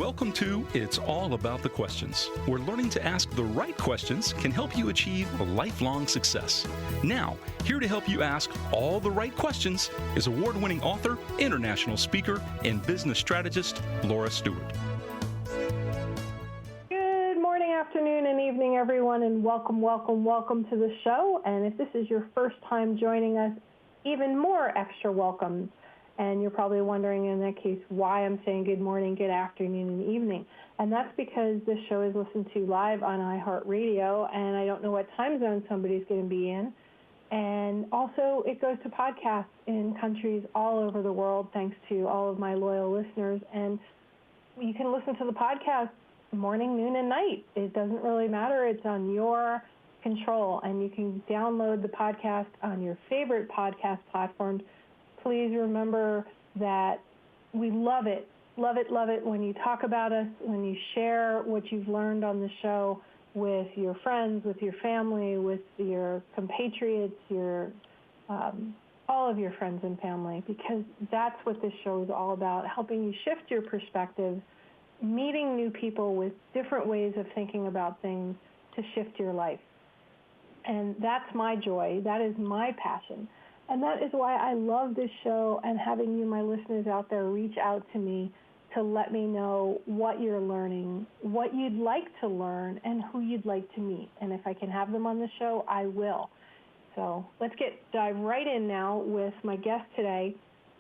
Welcome to It's All About the Questions, where learning to ask the right questions can help you achieve lifelong success. Now, here to help you ask all the right questions is award-winning author, international speaker, and business strategist, Laura Stewart. Good morning, afternoon, and evening, everyone, and welcome to the show. And if this is your first time joining us, even more extra welcome. And you're probably wondering, in that case, why I'm saying good morning, good afternoon, and evening. And that's because this show is listened to live on iHeartRadio, and I don't know what time zone somebody's going to be in. And also, it goes to podcasts in countries all over the world, thanks to all of my loyal listeners. And you can listen to the podcast morning, noon, and night. It doesn't really matter. It's on your control, and you can download the podcast on your favorite podcast platforms. Please remember that we love it when you talk about us, when you share what you've learned on the show with your friends, with your family, with your compatriots, all of your friends and family, because that's what this show is all about, helping you shift your perspective, meeting new people with different ways of thinking about things to shift your life. And that's my joy. That is my passion. And that is why I love this show and having you, my listeners out there, reach out to me to let me know what you're learning, what you'd like to learn, and who you'd like to meet. And if I can have them on the show, I will. So let's dive right in now with my guest today,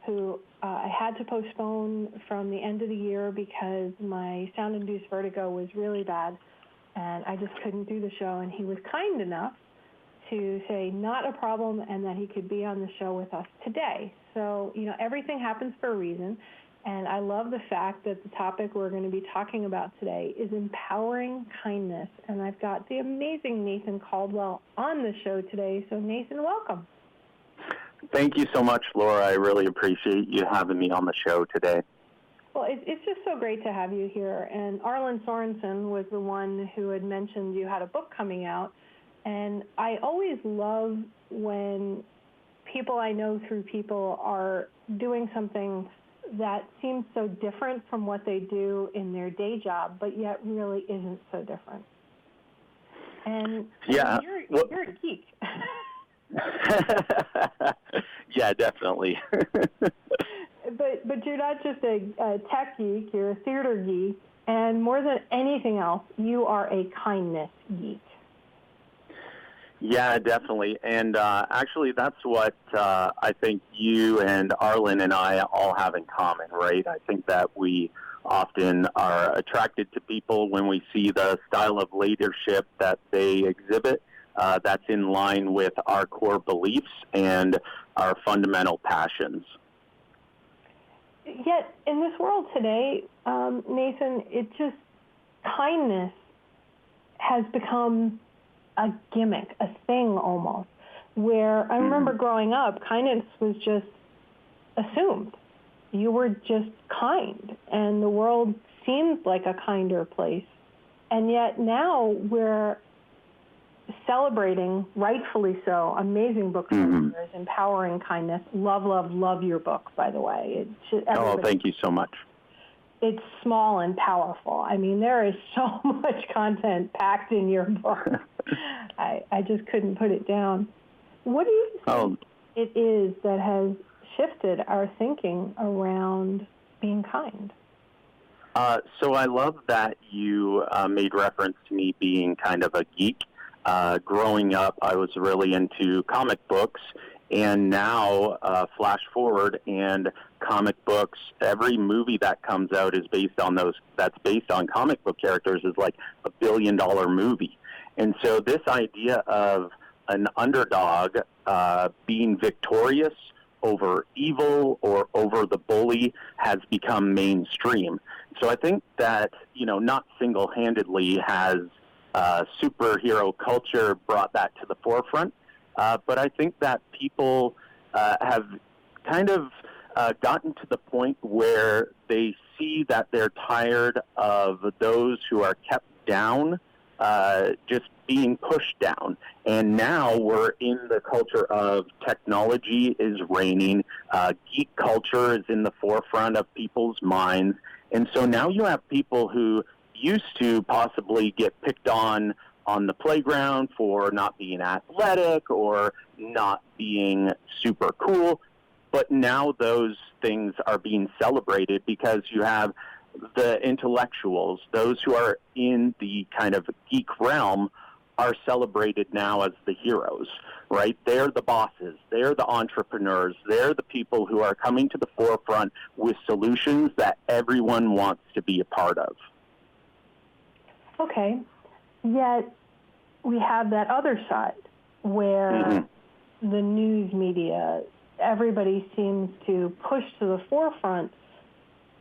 who I had to postpone from the end of the year because my sound-induced vertigo was really bad, and I just couldn't do the show. And he was kind enough to say not a problem and that he could be on the show with us today. So, everything happens for a reason, and I love the fact that the topic we're going to be talking about today is empowering kindness, and I've got the amazing Nathan Caldwell on the show today. So, Nathan, welcome. Thank you so much, Laura. I really appreciate you having me on the show today. Well, it's just so great to have you here, and Arlen Sorensen was the one who had mentioned you had a book coming out. And I always love when people I know through people are doing something that seems so different from what they do in their day job, but yet really isn't so different. And yeah, you're a geek. Yeah, definitely. but you're not just a tech geek, you're a theater geek, and more than anything else, you are a kindness geek. Yeah, definitely. And actually, that's what I think you and Arlen and I all have in common, right? I think that we often are attracted to people when we see the style of leadership that they exhibit that's in line with our core beliefs and our fundamental passions. Yet, in this world today, Nathan, kindness has become a gimmick, a thing almost, where I remember growing up, kindness was just assumed. You were just kind, and the world seemed like a kinder place. And yet now we're celebrating, rightfully so, amazing books from yours, Empowering Kindness. Love your book, by the way. Thank you so much. It's small and powerful. I mean, there is so much content packed in your book. I just couldn't put it down. What do you think it is that has shifted our thinking around being kind? So I love that you made reference to me being kind of a geek. Growing up, I was really into comic books. And now, flash forward, and comic books, every movie that comes out is based on that's based on comic book characters is like $1 billion movie. And so this idea of an underdog being victorious over evil or over the bully has become mainstream. So I think that, not single-handedly has superhero culture brought that to the forefront. But I think that people have kind of gotten to the point where they see that they're tired of those who are kept down just being pushed down. And now we're in the culture of technology is reigning. Geek culture is in the forefront of people's minds. And so now you have people who used to possibly get picked on the playground for not being athletic or not being super cool, but now those things are being celebrated because you have the intellectuals, those who are in the kind of geek realm, are celebrated now as the heroes, right? They're the bosses. They're the entrepreneurs. They're the people who are coming to the forefront with solutions that everyone wants to be a part of. Okay. Yet we have that other side where the news media, everybody seems to push to the forefront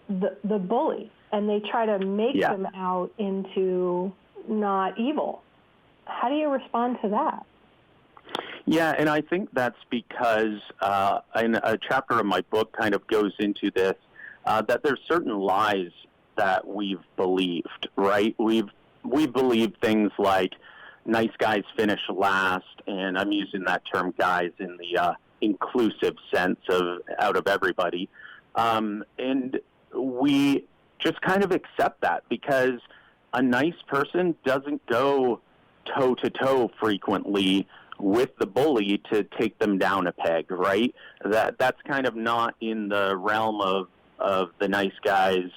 the bully, and they try to make them out into not evil. How do you respond to that? Yeah, and I think that's because in a chapter of my book kind of goes into this, that there's certain lies that we've believed, right? We've believed things like nice guys finish last, and I'm using that term guys in the inclusive sense of out of everybody. And we just kind of accept that because a nice person doesn't go toe-to-toe frequently with the bully to take them down a peg, right? That's kind of not in the realm of the nice guy's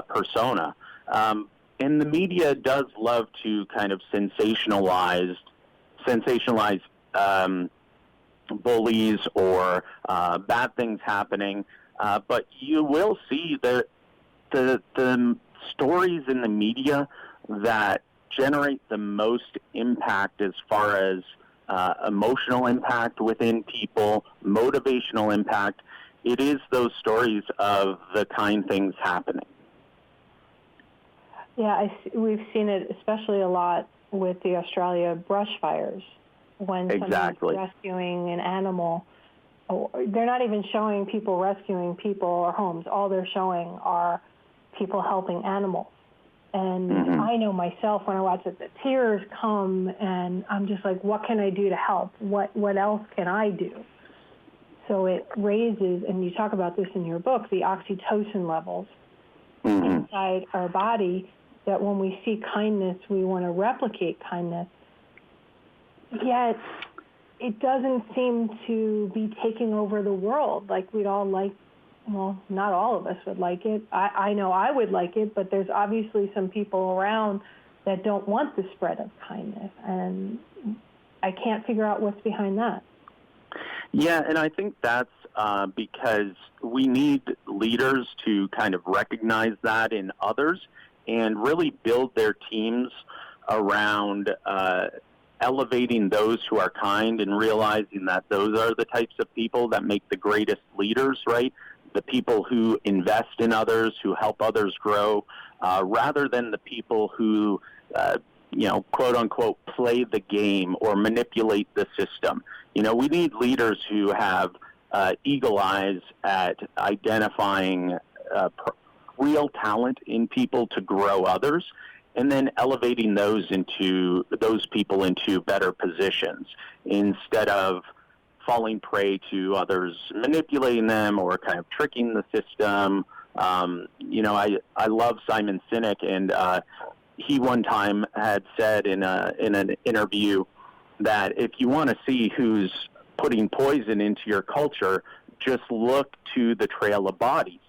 persona. And the media does love to kind of sensationalize bullies or bad things happening. But you will see that the stories in the media that generate the most impact as far as emotional impact within people, motivational impact, it is those stories of the kind things happening. Yeah, we've seen it especially a lot with the Australia brush fires when somebody's rescuing an animal. They're not even showing people rescuing people or homes. All they're showing are people helping animals. And I know myself when I watch it, the tears come, and I'm just like, what can I do to help? What else can I do? So it raises, and you talk about this in your book, the oxytocin levels inside our body, that when we see kindness, we want to replicate kindness. Yet it doesn't seem to be taking over the world like we'd all like. Well, not all of us would like it. I know I would like it, but there's obviously some people around that don't want the spread of kindness, and I can't figure out what's behind that. Yeah, and I think that's because we need leaders to kind of recognize that in others and really build their teams around elevating those who are kind and realizing that those are the types of people that make the greatest leaders, right? The people who invest in others, who help others grow, rather than the people who, quote unquote, play the game or manipulate the system. We need leaders who have eagle eyes at identifying real talent in people to grow others, and then elevating those people into better positions instead of falling prey to others manipulating them or kind of tricking the system. I love Simon Sinek, and he one time had said in an interview that if you want to see who's putting poison into your culture, just look to the trail of bodies.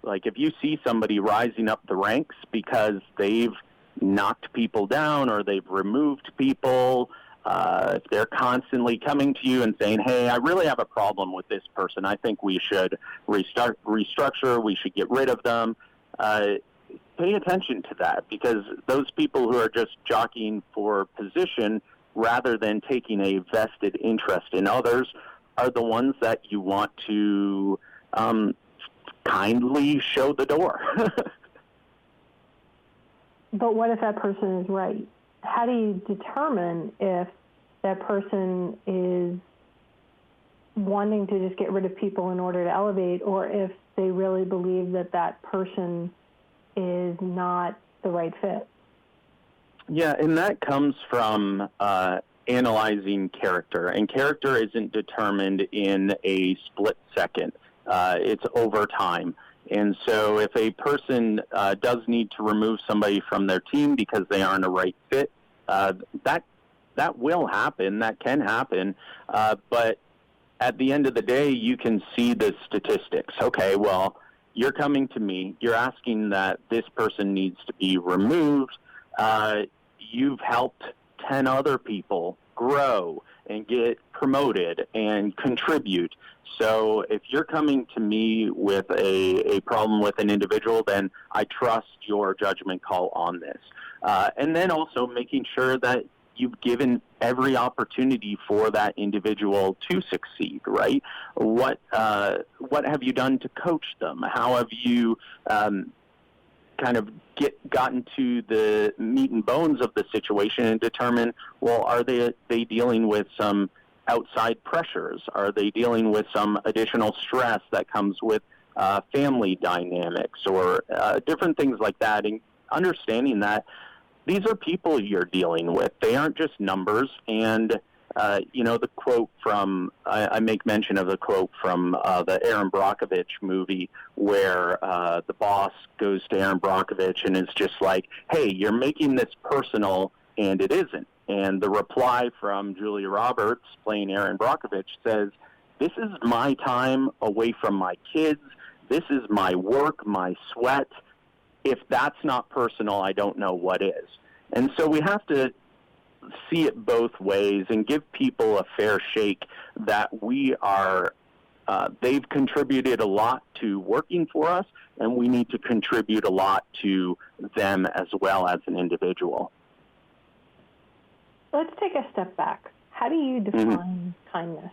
Like if you see somebody rising up the ranks because they've knocked people down or they've removed people, if they're constantly coming to you and saying, hey, I really have a problem with this person, I think we should restructure, we should get rid of them, pay attention to that, because those people who are just jockeying for position rather than taking a vested interest in others are the ones that you want to kindly show the door. But what if that person is right? How do you determine if that person is wanting to just get rid of people in order to elevate, or if they really believe that that person is not the right fit? Yeah, and that comes from analyzing character. And character isn't determined in a split second. It's over time. And so if a person does need to remove somebody from their team because they aren't a right fit, that will happen. That can happen. But at the end of the day, you can see the statistics. Okay, well, you're coming to me. You're asking that this person needs to be removed. You've helped 10 other people grow and get promoted and contribute. So if you're coming to me with a problem with an individual, then I trust your judgment call on this. And then also making sure that you've given every opportunity for that individual to succeed, right? What have you done to coach them? How have you kind of gotten to the meat and bones of the situation and determine, well, are they dealing with some outside pressures? Are they dealing with some additional stress that comes with family dynamics or different things like that? And understanding that these are people you're dealing with. They aren't just numbers. And, the quote from, I make mention of the quote from the Aaron Brockovich movie where the boss goes to Aaron Brockovich and is just like, hey, you're making this personal, and it isn't. And the reply from Julia Roberts, playing Aaron Brockovich, says, this is my time away from my kids. This is my work, my sweat. If that's not personal, I don't know what is. And so we have to see it both ways and give people a fair shake that we are, they've contributed a lot to working for us, and we need to contribute a lot to them as well as an individual. Let's take a step back. How do you define kindness?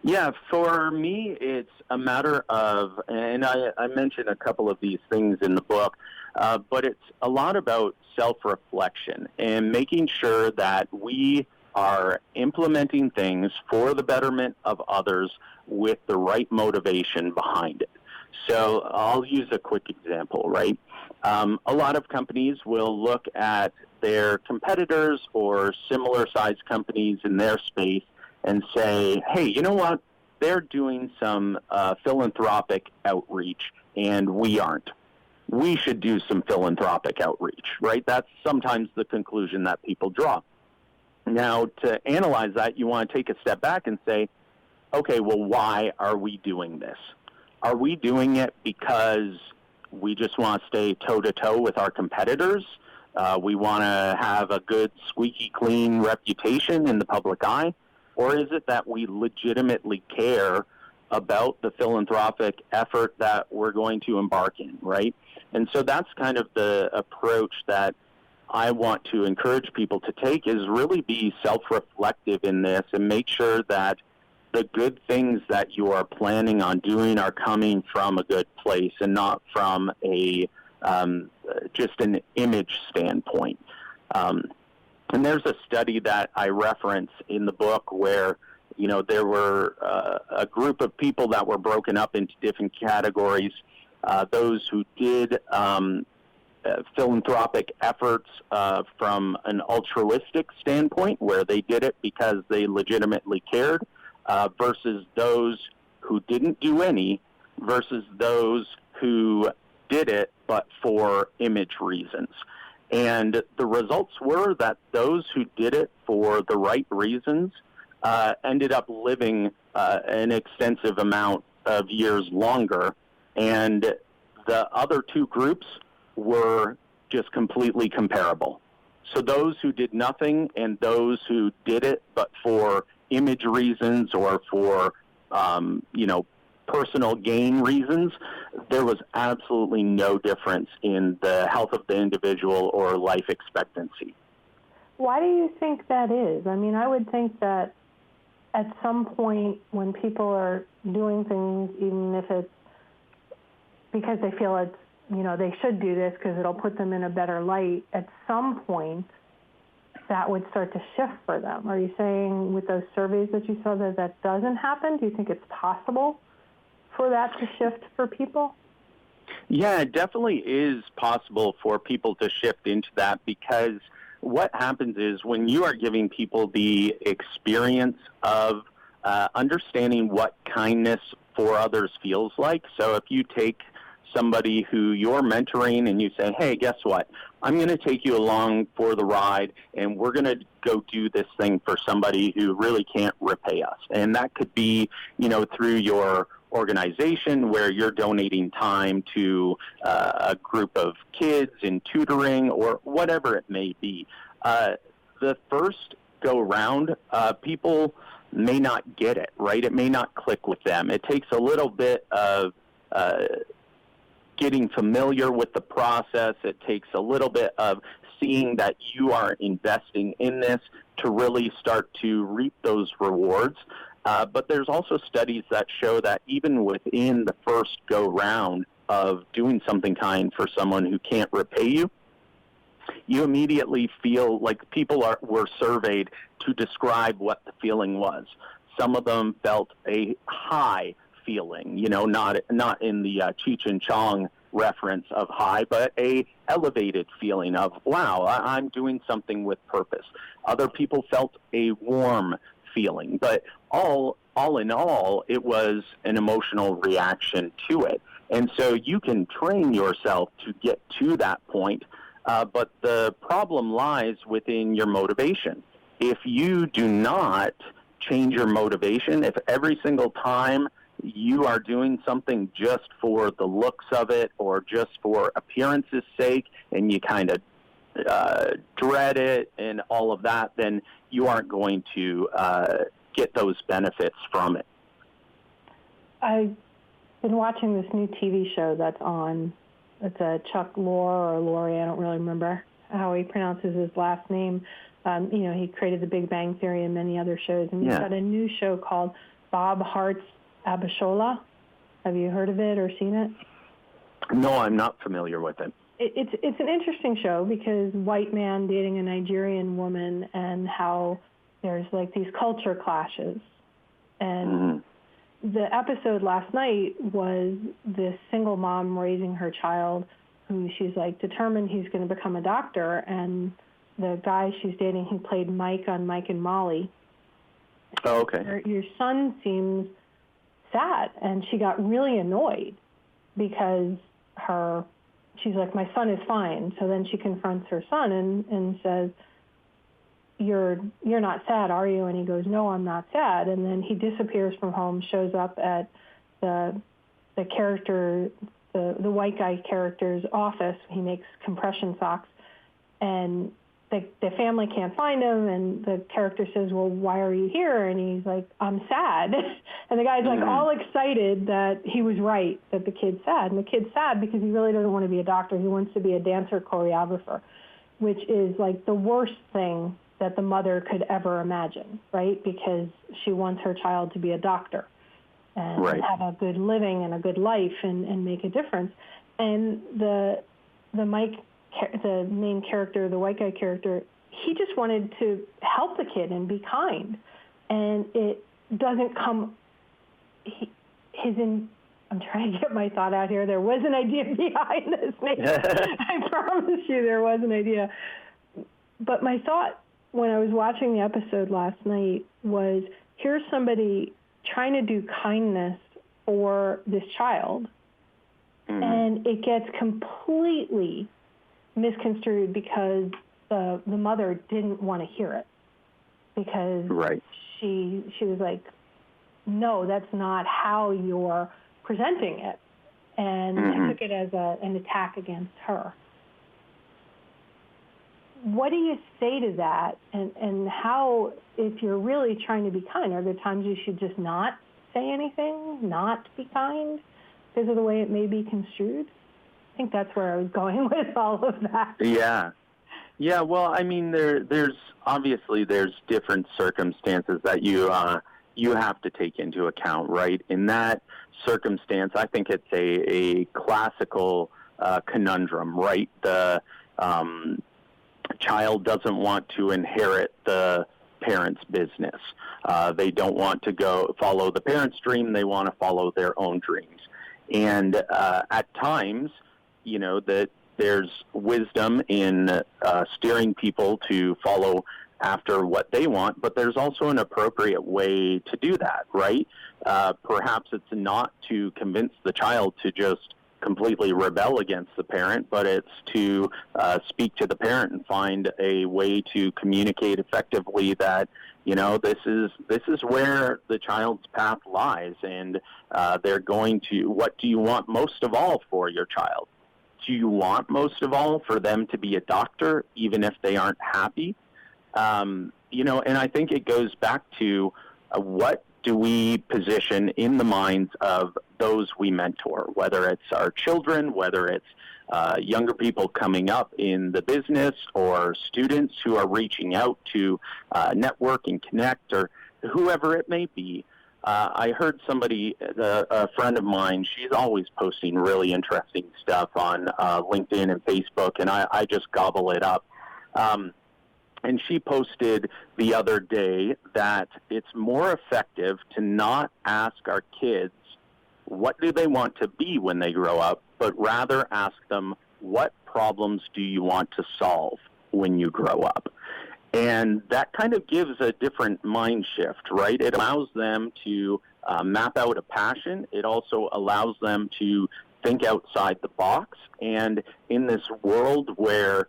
Yeah, for me, it's a matter of, and I mentioned a couple of these things in the book, but it's a lot about self-reflection and making sure that we are implementing things for the betterment of others with the right motivation behind it. So I'll use a quick example, right? A lot of companies will look at their competitors or similar-sized companies in their space and say, hey, you know what? They're doing some philanthropic outreach, and we aren't. We should do some philanthropic outreach, right? That's sometimes the conclusion that people draw. Now, to analyze that, you want to take a step back and say, okay, well, why are we doing this? Are we doing it because we just want to stay toe-to-toe with our competitors? We want to have a good, squeaky clean reputation in the public eye? Or is it that we legitimately care about the philanthropic effort that we're going to embark in, right? And so that's kind of the approach that I want to encourage people to take, is really be self-reflective in this and make sure that the good things that you are planning on doing are coming from a good place and not from a just an image standpoint. And there's a study that I reference in the book where, there were a group of people that were broken up into different categories. Those who did philanthropic efforts from an altruistic standpoint, where they did it because they legitimately cared, versus those who didn't do any, versus those who did it but for image reasons. And the results were that those who did it for the right reasons ended up living an extensive amount of years longer. And the other two groups were just completely comparable. So those who did nothing and those who did it but for image reasons or for, personal gain reasons, there was absolutely no difference in the health of the individual or life expectancy. Why do you think that is? I mean, I would think that at some point when people are doing things, even if it's because they feel it's, they should do this because it'll put them in a better light, at some point that would start to shift for them. Are you saying with those surveys that you saw that doesn't happen? Do you think it's possible for that to shift for people? Yeah, it definitely is possible for people to shift into that, because what happens is when you are giving people the experience of understanding what kindness for others feels like. So if you take somebody who you're mentoring and you say, hey, guess what? I'm going to take you along for the ride, and we're going to go do this thing for somebody who really can't repay us. And that could be, through your organization where you're donating time to a group of kids in tutoring or whatever it may be. The first go round, people may not get it, right? It may not click with them. It takes a little bit of getting familiar with the process. It takes a little bit of seeing that you are investing in this to really start to reap those rewards. But there's also studies that show that even within the first go round of doing something kind for someone who can't repay you, you immediately feel like people were surveyed to describe what the feeling was. Some of them felt a high feeling, not in the Cheech and Chong reference of high, but a elevated feeling of, wow, I'm doing something with purpose. Other people felt a warm feeling, but all in all, it was an emotional reaction to it. And so you can train yourself to get to that point, but the problem lies within your motivation. If you do not change your motivation, if every single time you are doing something just for the looks of it or just for appearance's sake, and you kind of dread it and all of that, then you aren't going to get those benefits from it. I've been watching this new TV show that's on. It's a Chuck Lorre or Laurie, I don't really remember how he pronounces his last name. He created The Big Bang Theory and many other shows, and he's got a new show called Bob Hart's Abishola. Have you heard of it or seen it? No, I'm not familiar with it. It's an interesting show because white man dating a Nigerian woman and how there's like these culture clashes. And the episode last night was this single mom raising her child who she's like determined he's going to become a doctor, and the guy she's dating, he played Mike on Mike and Molly. Oh, okay. Your son seems sad, and she got really annoyed because she's like, my son is fine. So then she confronts her son and says, you're not sad, are you? And he goes, no, I'm not sad. And then he disappears from home, shows up at the character, the white guy character's office. He makes compression socks, and the family can't find him, and the character says, well, why are you here? And he's like, I'm sad. And the guy's like all excited that he was right, that the kid's sad. And the kid's sad because he really doesn't want to be a doctor. He wants to be a dancer choreographer, which is like the worst thing that the mother could ever imagine, right? Because she wants her child to be a doctor and have a good living and a good life and make a difference. And the main character, the white guy character, he just wanted to help the kid and be kind. And it doesn't come, I'm trying to get my thought out here. There was an idea behind this. I promise you there was an idea. But my thought when I was watching the episode last night was, here's somebody trying to do kindness for this child, and it gets completely misconstrued because the mother didn't want to hear it, because she was like, no, that's not how you're presenting it, and took it as an attack against her. What do you say to that, and how, if you're really trying to be kind, are there times you should just not say anything, not be kind, because of the way it may be construed? I think that's where I was going with all of that. Yeah. Well, I mean, there's different circumstances that you have to take into account, right? In that circumstance, I think it's a classical conundrum, right? The child doesn't want to inherit the parent's business. They don't want to follow the parent's dream. They want to follow their own dreams. And at times, that there's wisdom in steering people to follow after what they want, but there's also an appropriate way to do that, right? Perhaps it's not to convince the child to just completely rebel against the parent, but it's to speak to the parent and find a way to communicate effectively that, this is where the child's path lies, and they're going to, what do you want most of all for your child? Do you want most of all for them to be a doctor, even if they aren't happy? And I think it goes back to what do we position in the minds of those we mentor, whether it's our children, whether it's younger people coming up in the business, or students who are reaching out to network and connect, or whoever it may be. I heard somebody, a friend of mine, she's always posting really interesting stuff on LinkedIn and Facebook, and I just gobble it up. And she posted the other day that it's more effective to not ask our kids what do they want to be when they grow up, but rather ask them, what problems do you want to solve when you grow up? And that kind of gives a different mind shift, right? It allows them to map out a passion. It also allows them to think outside the box. And in this world where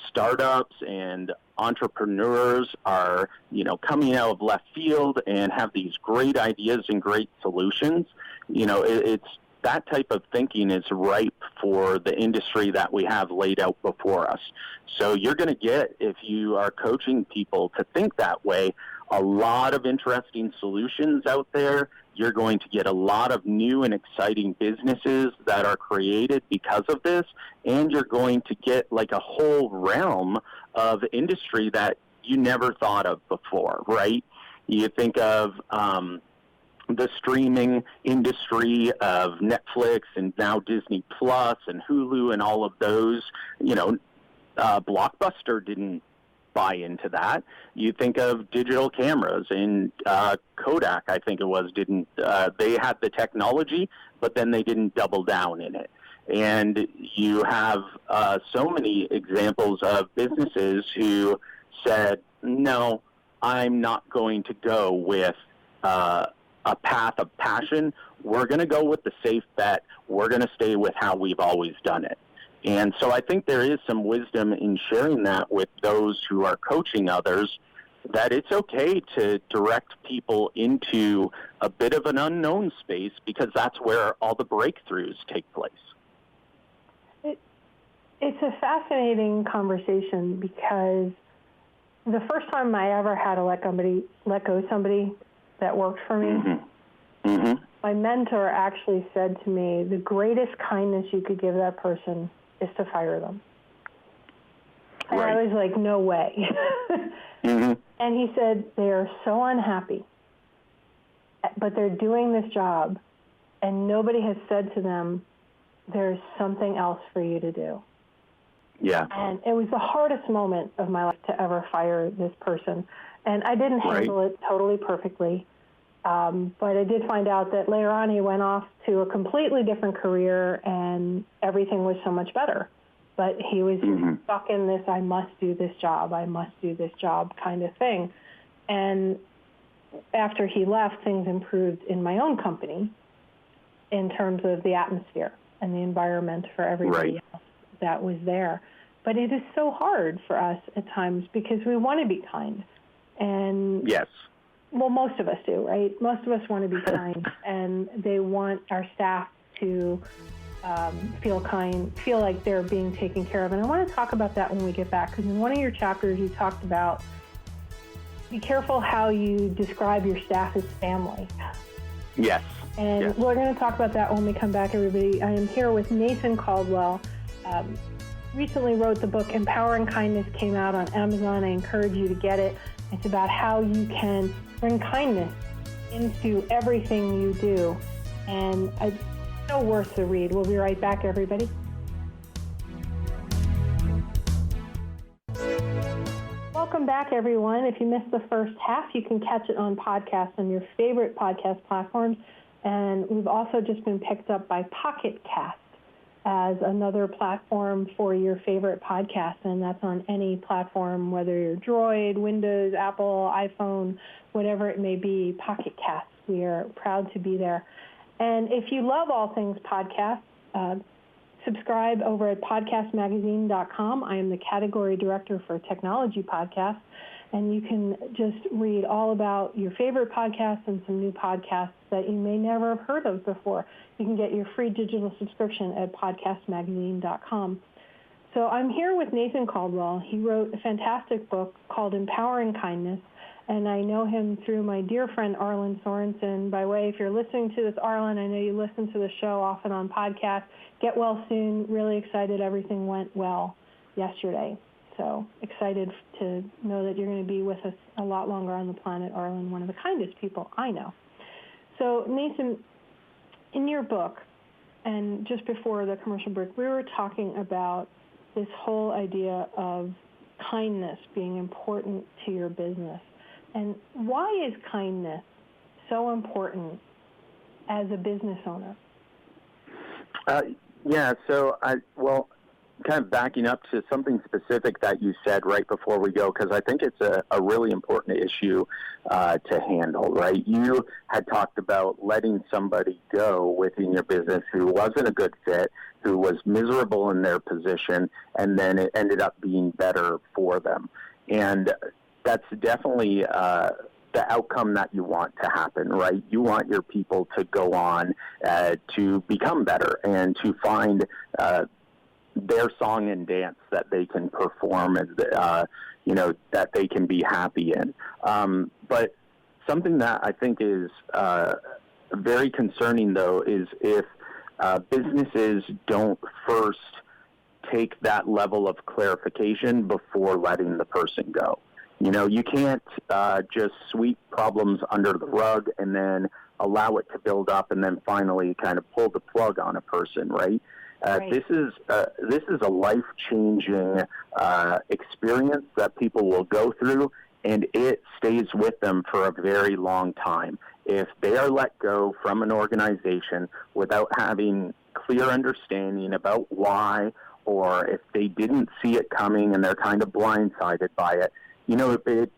startups and entrepreneurs are, coming out of left field and have these great ideas and great solutions, it's that type of thinking is ripe for the industry that we have laid out before us. So you're going to get, if you are coaching people to think that way, a lot of interesting solutions out there. You're going to get a lot of new and exciting businesses that are created because of this, and you're going to get like a whole realm of industry that you never thought of before, right? You think of the streaming industry of Netflix and now Disney Plus and Hulu and all of those. Blockbuster didn't buy into that. You think of digital cameras, and Kodak, I think it was, didn't. They had the technology, but then they didn't double down in it. And you have so many examples of businesses who said, no, I'm not going to go with a path of passion. We're going to go with the safe bet. We're going to stay with how we've always done it. And so I think there is some wisdom in sharing that with those who are coaching others, that it's okay to direct people into a bit of an unknown space, because that's where all the breakthroughs take place. It's a fascinating conversation, because the first time I ever had to let go somebody that worked for me, my mentor actually said to me, the greatest kindness you could give that person is to fire them. And I was like, no way. And he said, they are so unhappy, but they're doing this job, and nobody has said to them, there's something else for you to do. Yeah. And it was the hardest moment of my life to ever fire this person. And I didn't handle it totally perfectly. But I did find out that later on he went off to a completely different career, and everything was so much better. But he was stuck in this, I must do this job kind of thing. And after he left, things improved in my own company in terms of the atmosphere and the environment for everybody else that was there. But it is so hard for us at times, because we want to be kind. And yes. Well, most of us do, right? Most of us want to be kind, and they want our staff to feel like they're being taken care of. And I want to talk about that when we get back, because in one of your chapters you talked about, be careful how you describe your staff as family. Yes. And we're going to talk about that when we come back, everybody. I am here with Nathan Caldwell. Recently wrote the book Empowering Kindness, came out on Amazon. I encourage you to get it. It's about how you can bring kindness into everything you do. And it's so worth the read. We'll be right back, everybody. Welcome back, everyone. If you missed the first half, you can catch it on podcasts on your favorite podcast platforms. And we've also just been picked up by Pocket Cast. as another platform for your favorite podcast, and that's on any platform, whether you're Droid, Windows, Apple, iPhone, whatever it may be, Pocket Casts. We are proud to be there. And if you love all things podcasts, subscribe over at podcastmagazine.com. I am the category director for technology podcasts, and you can just read all about your favorite podcasts and some new podcasts that you may never have heard of before. You can get your free digital subscription at podcastmagazine.com. So I'm here with Nathan Caldwell. He wrote a fantastic book called Empowering Kindness, and I know him through my dear friend Arlen Sorensen. By the way, if you're listening to this, Arlen, I know you listen to the show often on podcasts. Get well soon. Really excited everything went well yesterday. So excited to know that you're going to be with us a lot longer on the planet, Arlen, one of the kindest people I know. So, Nathan, in your book, and just before the commercial break, we were talking about this whole idea of kindness being important to your business. And why is kindness so important as a business owner? Kind of backing up to something specific that you said right before we go, because I think it's a really important issue to handle, right? You had talked about letting somebody go within your business who wasn't a good fit, who was miserable in their position, and then it ended up being better for them. And that's definitely the outcome that you want to happen, right? You want your people to go on to become better and to find their song and dance that they can perform and, that they can be happy in. But something that I think is very concerning, though, is if businesses don't first take that level of clarification before letting the person go. You can't just sweep problems under the rug and then allow it to build up and then finally kind of pull the plug on a person, right? Right. This is a life-changing experience that people will go through, and it stays with them for a very long time. If they are let go from an organization without having clear understanding about why, or if they didn't see it coming and they're kind of blindsided by it, it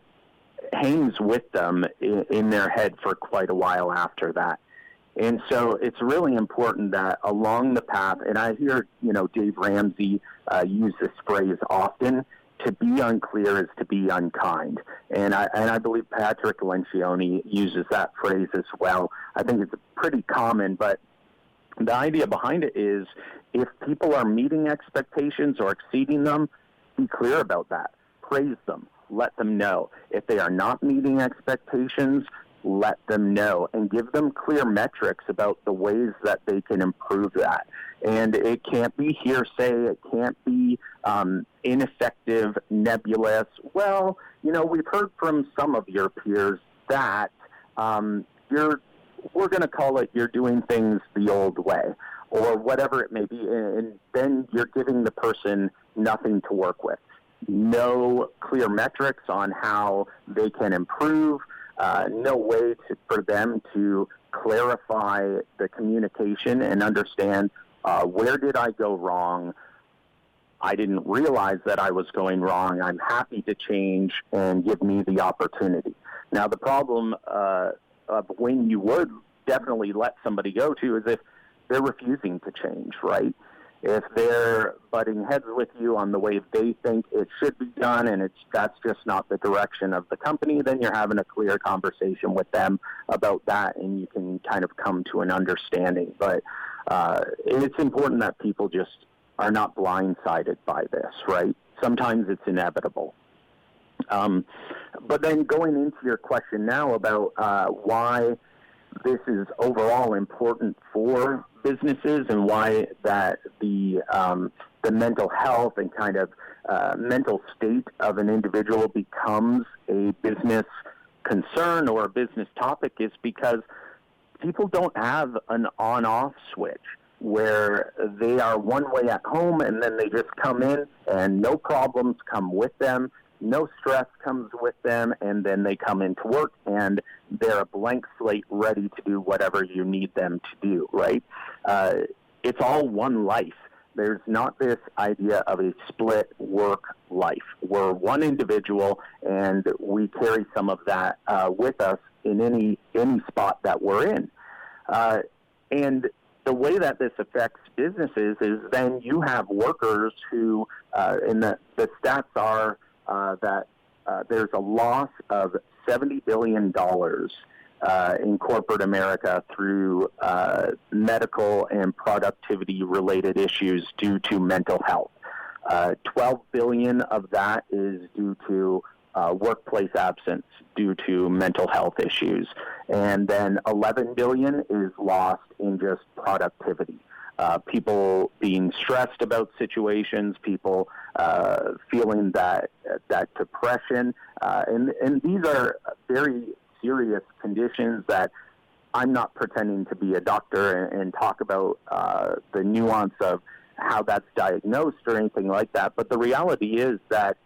hangs with them in their head for quite a while after that. And so it's really important that along the path, and I hear, Dave Ramsey use this phrase often, to be unclear is to be unkind. And I believe Patrick Lencioni uses that phrase as well. I think it's pretty common, but the idea behind it is if people are meeting expectations or exceeding them, be clear about that. Praise them. Let them know. If they are not meeting expectations, let them know and give them clear metrics about the ways that they can improve that. And it can't be hearsay. It can't be ineffective, nebulous. Well, we've heard from some of your peers that we're going to call it you're doing things the old way or whatever it may be. And then you're giving the person nothing to work with. No clear metrics on how they can improve. No way for them to clarify the communication and understand where did I go wrong. I didn't realize that I was going wrong. I'm happy to change and give me the opportunity. Now, the problem of when you would definitely let somebody go to is if they're refusing to change, right? If they're butting heads with you on the way they think it should be done and that's just not the direction of the company, then you're having a clear conversation with them about that and you can kind of come to an understanding. But it's important that people just are not blindsided by this, right? Sometimes it's inevitable. But then going into your question now about why this is overall important for businesses and why that the mental health and kind of mental state of an individual becomes a business concern or a business topic is because people don't have an on-off switch where they are one way at home and then they just come in and no problems come with them. No stress comes with them, and then they come into work, and they're a blank slate ready to do whatever you need them to do, right? It's all one life. There's not this idea of a split work life. We're one individual, and we carry some of that with us in any spot that we're in. And the way that this affects businesses is then you have workers who, and the stats are that there's a loss of $70 billion in corporate America through medical and productivity-related issues due to mental health. $12 billion of that is due to workplace absence due to mental health issues. And then $11 billion is lost in just productivity. People being stressed about situations, people feeling that depression. And these are very serious conditions that I'm not pretending to be a doctor and talk about the nuance of how that's diagnosed or anything like that. But the reality is that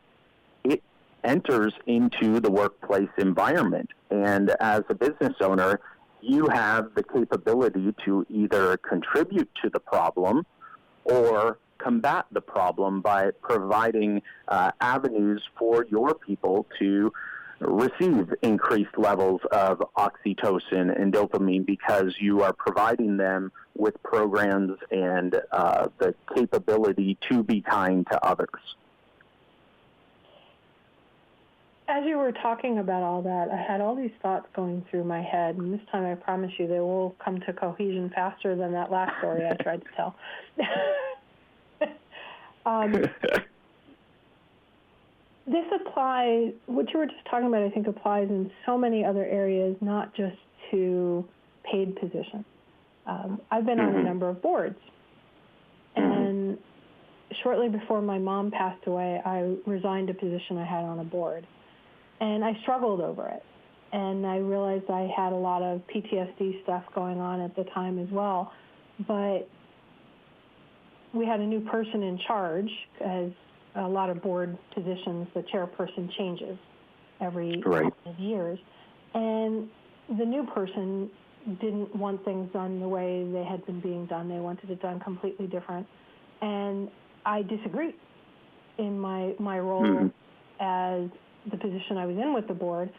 it enters into the workplace environment. And as a business owner, you have the capability to either contribute to the problem or combat the problem by providing avenues for your people to receive increased levels of oxytocin and dopamine because you are providing them with programs and the capability to be kind to others. As you were talking about all that, I had all these thoughts going through my head, and this time I promise you they will come to cohesion faster than that last story I tried to tell. This applies, what you were just talking about, I think applies in so many other areas, not just to paid positions. I've been on a number of boards, and shortly before my mom passed away, I resigned a position I had on a board. And I struggled over it. And I realized I had a lot of PTSD stuff going on at the time as well. But we had a new person in charge, as a lot of board positions, the chairperson changes every couple of years. And the new person didn't want things done the way they had been being done. They wanted it done completely different. And I disagreed in my role as the position I was in with the board.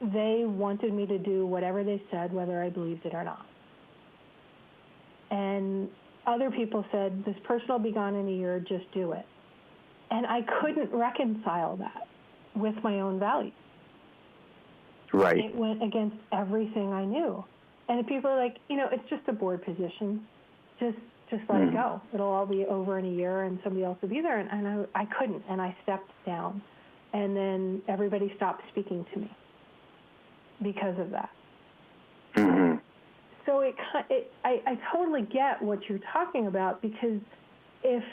They wanted me to do whatever they said, whether I believed it or not. And other people said, this person will be gone in a year, just do it. And I couldn't reconcile that with my own values. Right. It went against everything I knew. And people are like, it's just a board position. Just let it go. It'll all be over in a year and somebody else will be there. And I couldn't, and I stepped down. And then everybody stopped speaking to me because of that. So I totally get what you're talking about, because if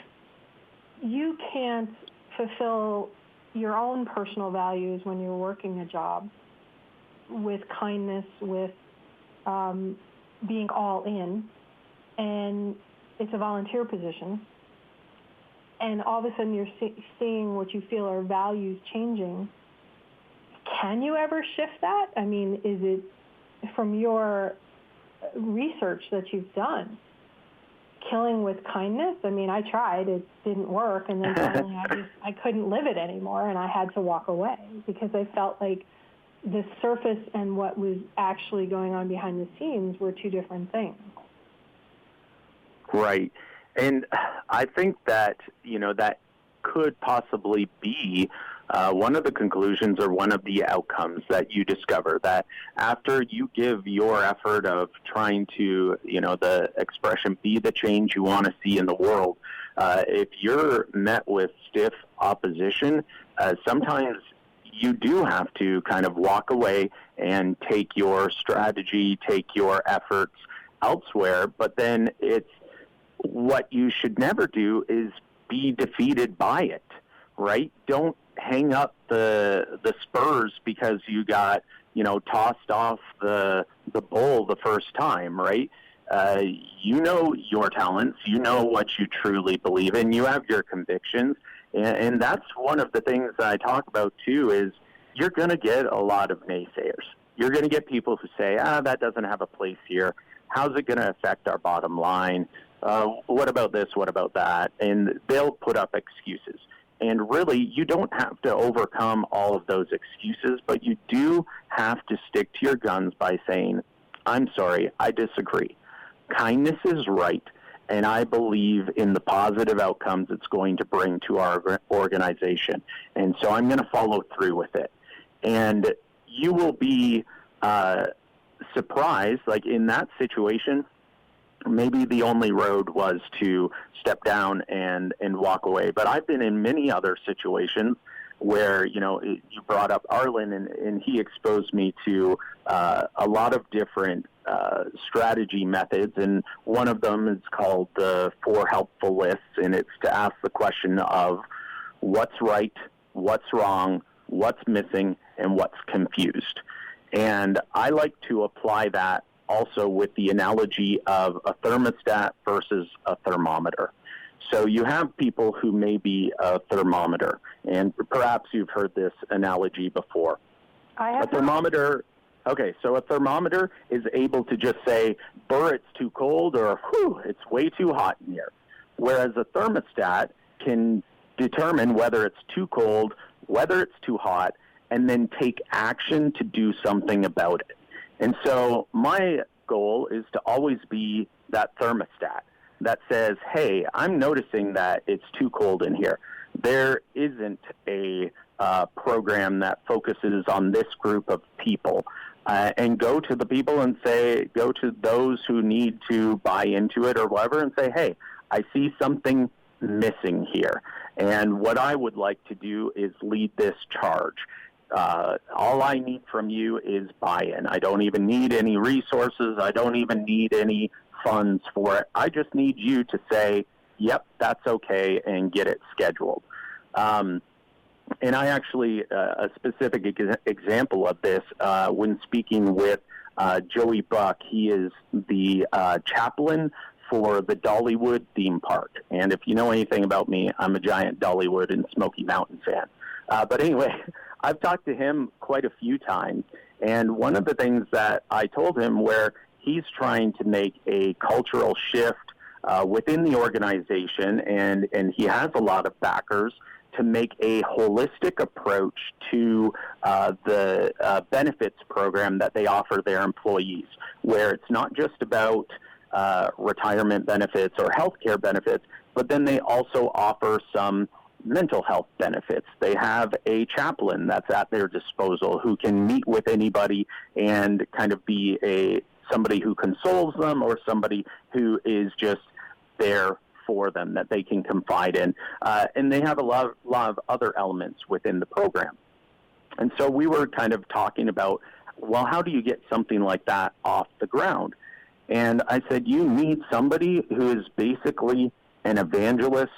you can't fulfill your own personal values when you're working a job with kindness, with being all in, and it's a volunteer position, and all of a sudden you're seeing what you feel are values changing, can you ever shift that? I mean, is it, from your research that you've done, killing with kindness? I mean, I tried, it didn't work, and then finally I couldn't live it anymore, and I had to walk away because I felt like the surface and what was actually going on behind the scenes were two different things. Right. And I think that, that could possibly be one of the conclusions or one of the outcomes that you discover, that after you give your effort of trying to, the expression, be the change you want to see in the world, if you're met with stiff opposition, sometimes you do have to kind of walk away and take your strategy, take your efforts elsewhere. But then what you should never do is be defeated by it, right? Don't hang up the spurs because you got, tossed off the bull the first time, right? You know your talents, you know what you truly believe in, you have your convictions, and that's one of the things that I talk about too, is you're going to get a lot of naysayers. You're going to get people who say, that doesn't have a place here. How's it going to affect our bottom line? what about this? What about that? And they'll put up excuses. And really, you don't have to overcome all of those excuses, but you do have to stick to your guns by saying, I'm sorry, I disagree. Kindness is right, and I believe in the positive outcomes it's going to bring to our organization. And so I'm going to follow through with it. And you will be surprised, like in that situation, maybe the only road was to step down and walk away. But I've been in many other situations where, you brought up Arlen, and he exposed me to a lot of different strategy methods. And one of them is called the 4 helpful lists, and it's to ask the question of what's right, what's wrong, what's missing, and what's confused. And I like to apply that also with the analogy of a thermostat versus a thermometer. So you have people who may be a thermometer, and perhaps you've heard this analogy before. I have a thermometer. Okay, so a thermometer is able to just say, "Brr, it's too cold," or "Whew, it's way too hot in here." Whereas a thermostat can determine whether it's too cold, whether it's too hot, and then take action to do something about it. And so my goal is to always be that thermostat that says, hey, I'm noticing that it's too cold in here. There isn't a program that focuses on this group of people. And go to the people and say, go to those who need to buy into it or whatever and say, hey, I see something missing here. And what I would like to do is lead this charge. All I need from you is buy-in. I don't even need any resources. I don't even need any funds for it. I just need you to say, yep, that's okay, and get it scheduled. And I actually, a specific example of this, when speaking with Joey Buck, he is the chaplain for the Dollywood theme park. And if you know anything about me, I'm a giant Dollywood and Smoky Mountain fan. But anyway, I've talked to him quite a few times, and one of the things that I told him where he's trying to make a cultural shift within the organization, and he has a lot of backers, to make a holistic approach to the benefits program that they offer their employees, where it's not just about retirement benefits or healthcare benefits, but then they also offer some mental health benefits. They have a chaplain that's at their disposal who can meet with anybody and kind of be somebody who consoles them or somebody who is just there for them that they can confide in. And they have a lot of other elements within the program. And so we were kind of talking about, well, how do you get something like that off the ground? And I said, you need somebody who is basically an evangelist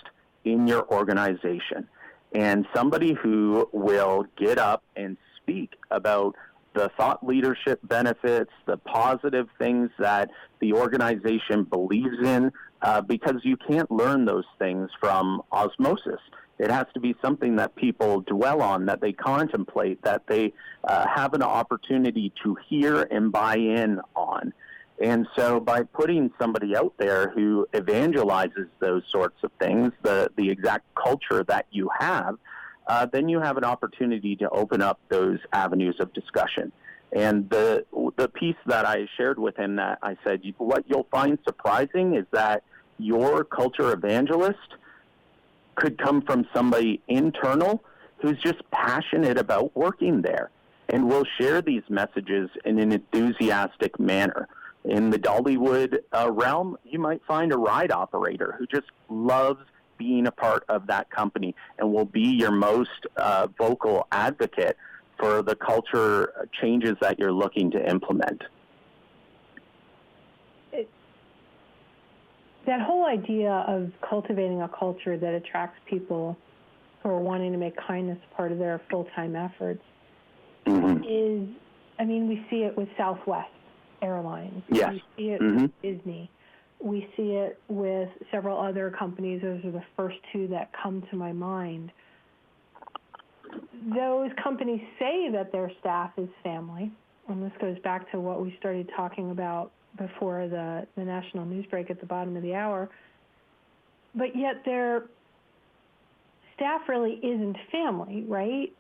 in your organization, and somebody who will get up and speak about the thought leadership benefits, the positive things that the organization believes in, because you can't learn those things from osmosis. It has to be something that people dwell on, that they contemplate, that they have an opportunity to hear and buy in on. And so by putting somebody out there who evangelizes those sorts of things, the exact culture that you have, then you have an opportunity to open up those avenues of discussion. And the piece that I shared with him, that I said, what you'll find surprising is that your culture evangelist could come from somebody internal who's just passionate about working there and will share these messages in an enthusiastic manner. In the Dollywood realm, you might find a ride operator who just loves being a part of that company and will be your most vocal advocate for the culture changes that you're looking to implement. That whole idea of cultivating a culture that attracts people who are wanting to make kindness part of their full-time efforts is, I mean, we see it with Southwest Airlines. Yes. We see it with Disney. We see it with several other companies. Those are the first two that come to my mind. Those companies say that their staff is family, and this goes back to what we started talking about before the national news break at the bottom of the hour. But yet their staff really isn't family, right?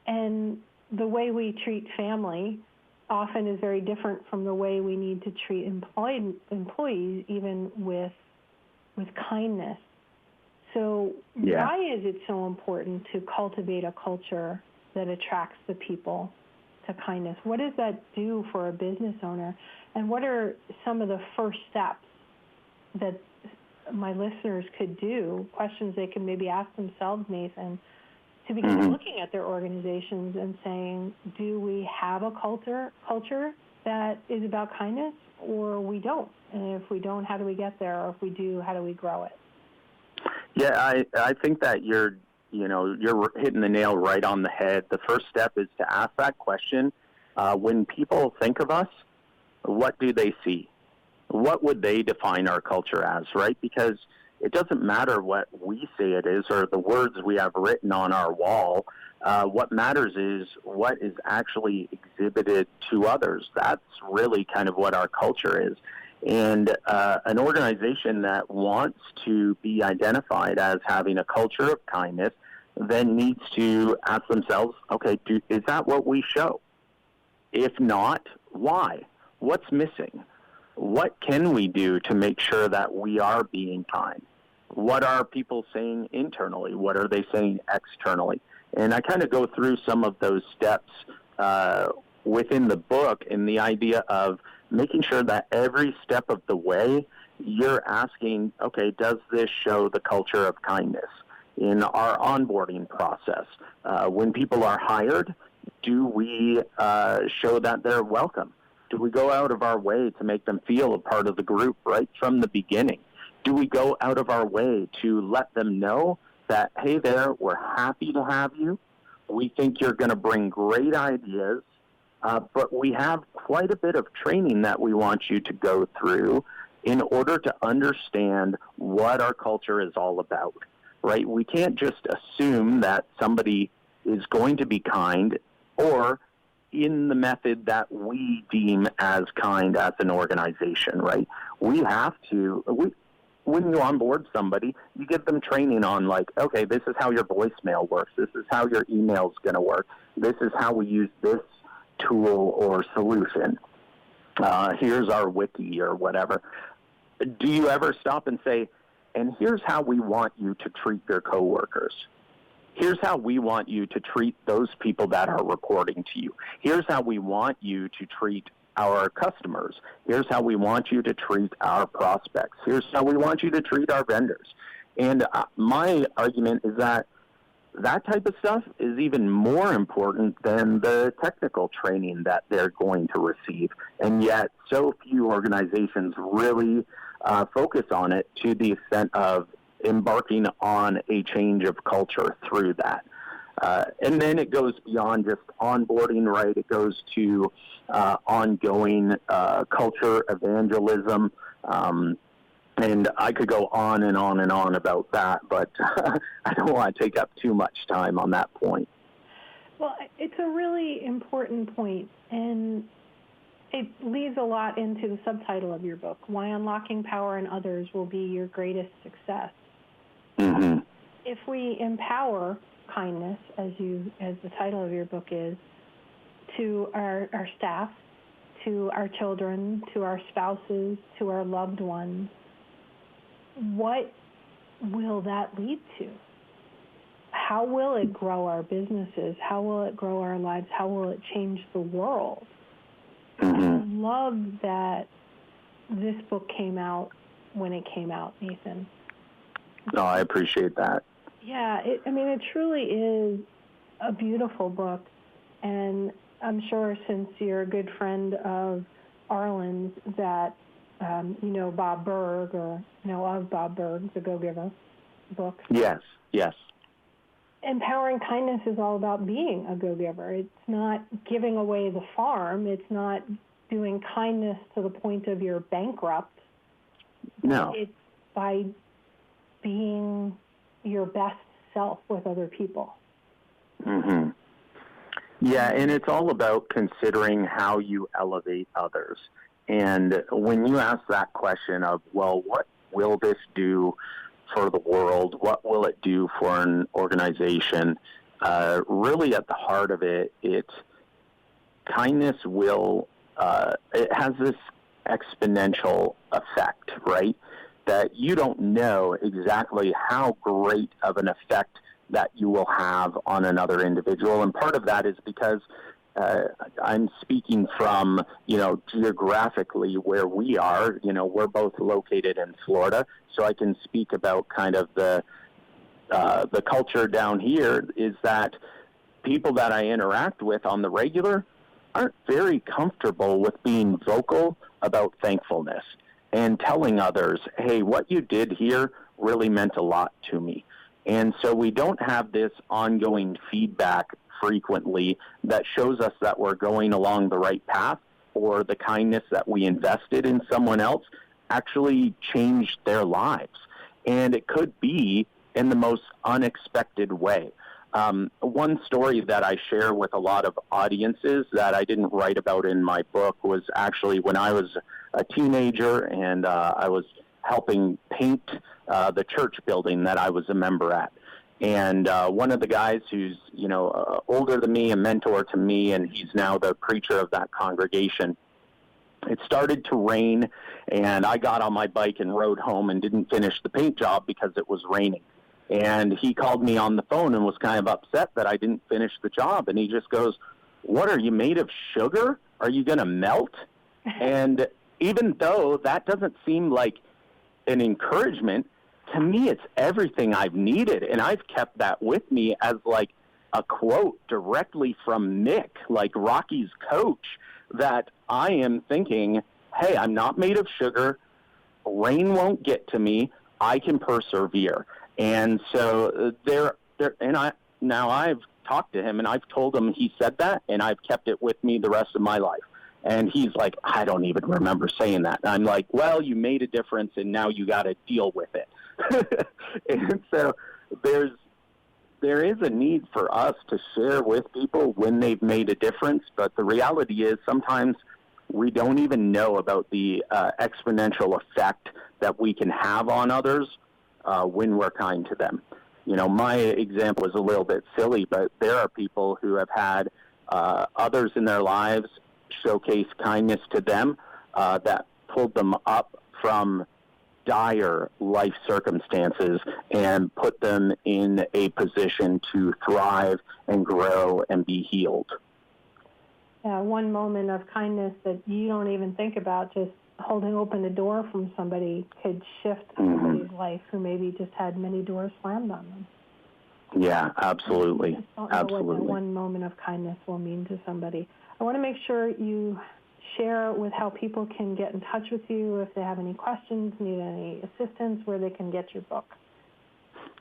And the way we treat family often is very different from the way we need to treat employees, even with kindness. So why is it so important to cultivate a culture that attracts the people to kindness? What does that do for a business owner? And what are some of the first steps that my listeners could do, questions they can maybe ask themselves, Nathan, to begin looking at their organizations and saying, do we have a culture that is about kindness, or we don't? And if we don't, how do we get there? Or if we do, how do we grow it? Yeah, I think that you're hitting the nail right on the head. The first step is to ask that question. When people think of us, what do they see? What would they define our culture as, right? Because it doesn't matter what we say it is or the words we have written on our wall. What matters is what is actually exhibited to others. That's really kind of what our culture is. And an organization that wants to be identified as having a culture of kindness then needs to ask themselves, okay, is that what we show? If not, why? What's missing? What can we do to make sure that we are being kind? What are people saying internally? What are they saying externally? And I kind of go through some of those steps within the book in the idea of making sure that every step of the way you're asking, okay, does this show the culture of kindness? In our onboarding process, when people are hired, do we show that they're welcome? Do we go out of our way to make them feel a part of the group right from the beginning? Do we go out of our way to let them know that, hey there, we're happy to have you. We think you're going to bring great ideas, but we have quite a bit of training that we want you to go through in order to understand what our culture is all about, right? We can't just assume that somebody is going to be kind or in the method that we deem as kind as an organization, right? We have to, when you onboard somebody, you give them training on like, okay, this is how your voicemail works. This is how your email's going to work. This is how we use this tool or solution. Here's our wiki or whatever. Do you ever stop and say, and here's how we want you to treat your coworkers? Here's how we want you to treat those people that are reporting to you. Here's how we want you to treat our customers. Here's how we want you to treat our prospects. Here's how we want you to treat our vendors. And my argument is that that type of stuff is even more important than the technical training that they're going to receive. And yet so few organizations really focus on it to the extent of embarking on a change of culture through that. And then it goes beyond just onboarding, right? It goes to ongoing culture evangelism. And I could go on and on and on about that, but I don't want to take up too much time on that point. Well, it's a really important point, and it leads a lot into the subtitle of your book, Why Unlocking Power in Others Will Be Your Greatest Success. Mm-hmm. If we empower kindness, as the title of your book is, to our staff, to our children, to our spouses, to our loved ones, what will that lead to? How will it grow our businesses? How will it grow our lives? How will it change the world? Mm-hmm. I love that this book came out when it came out, Nathan. No, I appreciate that. Yeah, it truly is a beautiful book, and I'm sure since you're a good friend of Arlen's that you know Bob Berg, or know of Bob Berg, The Go-Giver book. Yes. Empowering kindness is all about being a go-giver. It's not giving away the farm. It's not doing kindness to the point of you're bankrupt. No. It's by being your best self with other people. Mm-hmm. Yeah, and it's all about considering how you elevate others. And when you ask that question of, well, what will this do for the world? What will it do for an organization? Really at the heart of it, kindness will, it has this exponential effect, right? That you don't know exactly how great of an effect that you will have on another individual. And part of that is because I'm speaking from, geographically where we are. We're both located in Florida, so I can speak about kind of the culture down here is that people that I interact with on the regular aren't very comfortable with being vocal about thankfulness and telling others, hey, what you did here really meant a lot to me. And so we don't have this ongoing feedback frequently that shows us that we're going along the right path, or the kindness that we invested in someone else actually changed their lives. And it could be in the most unexpected way. One story that I share with a lot of audiences that I didn't write about in my book was actually when I was a teenager and I was helping paint the church building that I was a member at. And one of the guys who's, older than me, a mentor to me, and he's now the preacher of that congregation, it started to rain, and I got on my bike and rode home and didn't finish the paint job because it was raining. And he called me on the phone and was kind of upset that I didn't finish the job. And he just goes, "What, are you made of sugar? Are you going to melt?" And even though that doesn't seem like an encouragement, to me it's everything I've needed. And I've kept that with me as like a quote directly from Mick, like Rocky's coach, that I am thinking, hey, I'm not made of sugar. Rain won't get to me. I can persevere. And so now I've talked to him and I've told him he said that, and I've kept it with me the rest of my life. And he's like, I don't even remember saying that. And I'm like, well, you made a difference and now you got to deal with it. And so there is a need for us to share with people when they've made a difference. But the reality is sometimes we don't even know about the exponential effect that we can have on others when we're kind to them. My example is a little bit silly, but there are people who have had others in their lives showcase kindness to them that pulled them up from dire life circumstances and put them in a position to thrive and grow and be healed. Yeah, one moment of kindness that you don't even think about, just holding open a door from somebody, could shift somebody's life who maybe just had many doors slammed on them. Yeah, absolutely. You just don't know what that one moment of kindness will mean to somebody. I want to make sure you share with how people can get in touch with you if they have any questions, need any assistance, where they can get your book.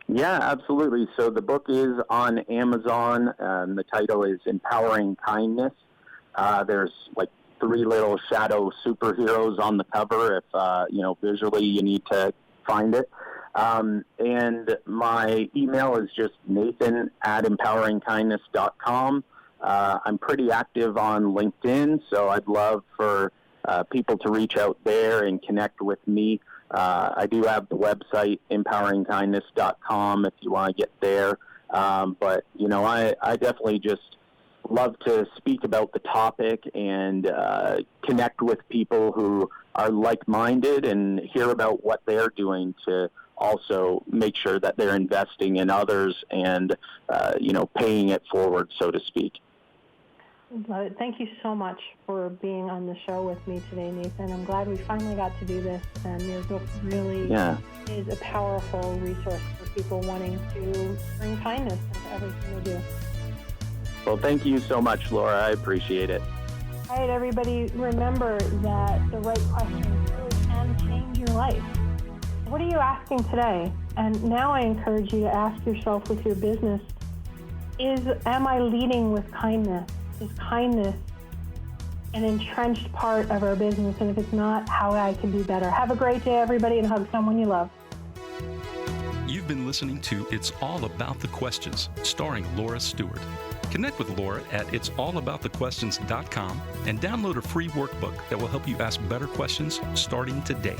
Yeah, absolutely. So the book is on Amazon. The title is Empowering Kindness. There's like 3 little shadow superheroes on the cover if, visually you need to find it. And my email is just nathan@empoweringkindness.com. I'm pretty active on LinkedIn, so I'd love for people to reach out there and connect with me. I do have the website, empoweringkindness.com, if you want to get there. But, I definitely just love to speak about the topic and connect with people who are like-minded and hear about what they're doing to also make sure that they're investing in others and, paying it forward, so to speak. Love it. Thank you so much for being on the show with me today, Nathan. I'm glad we finally got to do this, and your book really is a powerful resource for people wanting to bring kindness into everything they do. Well, thank you so much, Laura. I appreciate it. All right, everybody, remember that the right questions really can change your life. What are you asking today? And now I encourage you to ask yourself with your business, am I leading with kindness? Is kindness an entrenched part of our business? And if it's not, how I can do better. Have a great day, everybody, and hug someone you love. You've been listening to It's All About the Questions, starring Laura Stewart. Connect with Laura at it'sallaboutthequestions.com and download a free workbook that will help you ask better questions starting today.